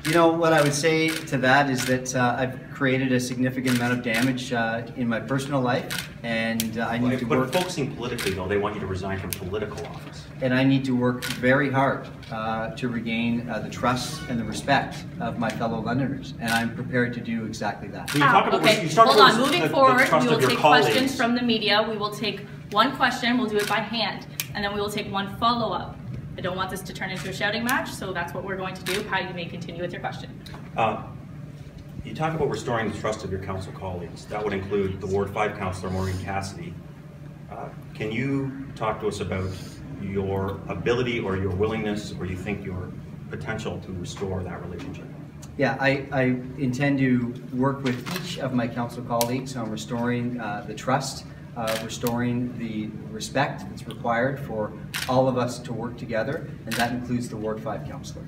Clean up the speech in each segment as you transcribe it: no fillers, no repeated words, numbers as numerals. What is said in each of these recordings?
You know, what I would say to that is that I've created a significant amount of damage in my personal life, and I need to work. But focusing politically, though, they want you to resign from political office. And I need to work very hard to regain the trust and the respect of my fellow Londoners, and I'm prepared to do exactly that. Okay, hold on. Moving forward, we will take questions from the media. We will take one question, we'll do it by hand, and then we will take one follow-up. I don't want this to turn into a shouting match, so that's what we're going to do. Patty, you may continue with your question. You talk about restoring the trust of your council colleagues. That would include the Ward 5 councillor, Maureen Cassidy. Can you talk to us about your ability or your willingness, or you think your potential to restore that relationship? Yeah, I intend to work with each of my council colleagues on restoring the trust, restoring the respect that's required for all of us to work together, and that includes the Ward 5 councillor.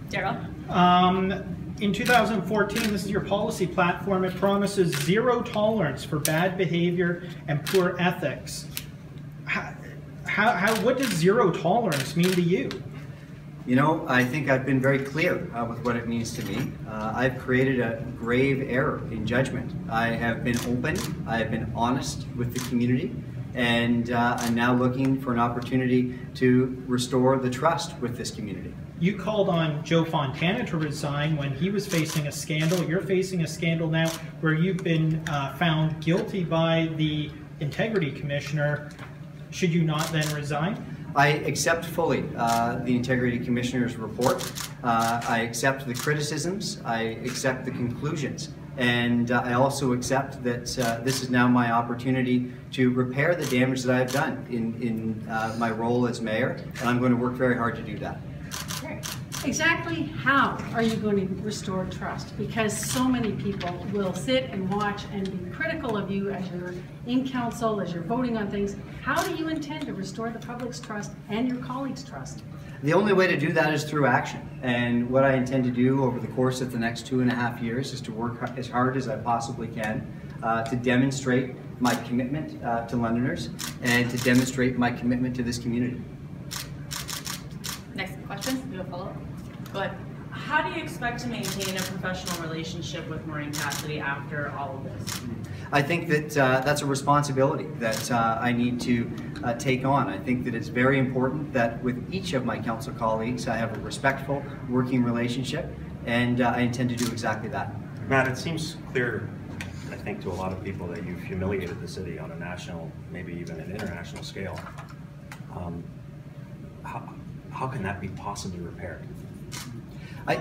Daryl? In 2014, this is your policy platform. It promises zero tolerance for bad behavior and poor ethics. What does zero tolerance mean to you? You know, I think I've been very clear with what it means to me. I've created a grave error in judgment. I have been open, I have been honest with the community, and I'm now looking for an opportunity to restore the trust with this community. You called on Joe Fontana to resign when he was facing a scandal. You're facing a scandal now where you've been found guilty by the Integrity Commissioner. Should you not then resign? I accept fully the Integrity Commissioner's report. I accept the criticisms. I accept the conclusions. And I also accept that this is now my opportunity to repair the damage that I've done in my role as mayor, and I'm going to work very hard to do that. Exactly how are you going to restore trust? Because so many people will sit and watch and be critical of you as you're in council, as you're voting on things. How do you intend to restore the public's trust and your colleagues' trust? The only way to do that is through action. And what I intend to do over the course of the next 2.5 years is to work as hard as I possibly can to demonstrate my commitment to Londoners and to demonstrate my commitment to this community. Next question, we have a follow-up. Go ahead. How do you expect to maintain a professional relationship with Maureen Cassidy after all of this? I think that that's a responsibility that I need to take on. I think that it's very important that with each of my council colleagues I have a respectful working relationship, and I intend to do exactly that. Matt, it seems clear, I think, to a lot of people that you've humiliated the city on a national, maybe even an international scale. How can that be possibly repaired?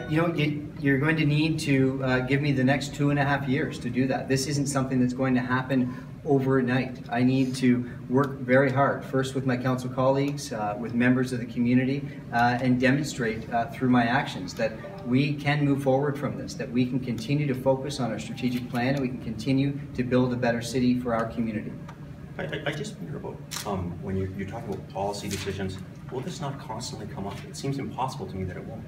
You're going to need to give me the next 2.5 years to do that. This isn't something that's going to happen overnight. I need to work very hard, first with my council colleagues, with members of the community, and demonstrate through my actions that we can move forward from this, that we can continue to focus on our strategic plan, and we can continue to build a better city for our community. I just wonder about when you're talking about policy decisions, will this not constantly come up? It seems impossible to me that it won't.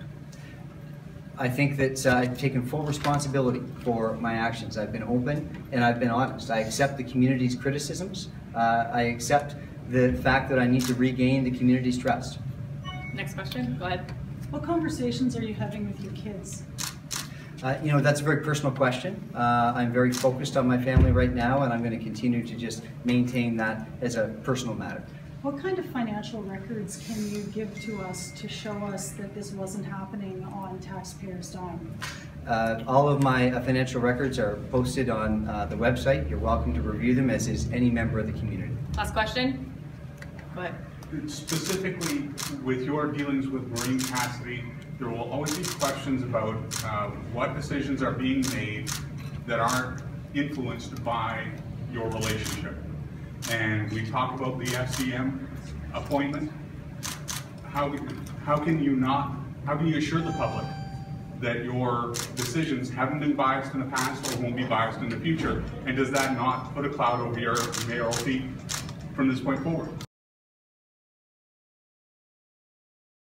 I think that I've taken full responsibility for my actions. I've been open and I've been honest. I accept the community's criticisms. I accept the fact that I need to regain the community's trust. Next question, go ahead. What conversations are you having with your kids? That's a very personal question. I'm very focused on my family right now, and I'm going to continue to just maintain that as a personal matter. What kind of financial records can you give to us to show us that this wasn't happening on taxpayers' dime? All of my financial records are posted on the website. You're welcome to review them, as is any member of the community. Last question. Go ahead. Specifically, with your dealings with Maureen Cassidy, there will always be questions about what decisions are being made that aren't influenced by your relationship. And we talk about the FCM appointment. How can you assure the public that your decisions haven't been biased in the past or won't be biased in the future? And does that not put a cloud over your mayoral seat from this point forward?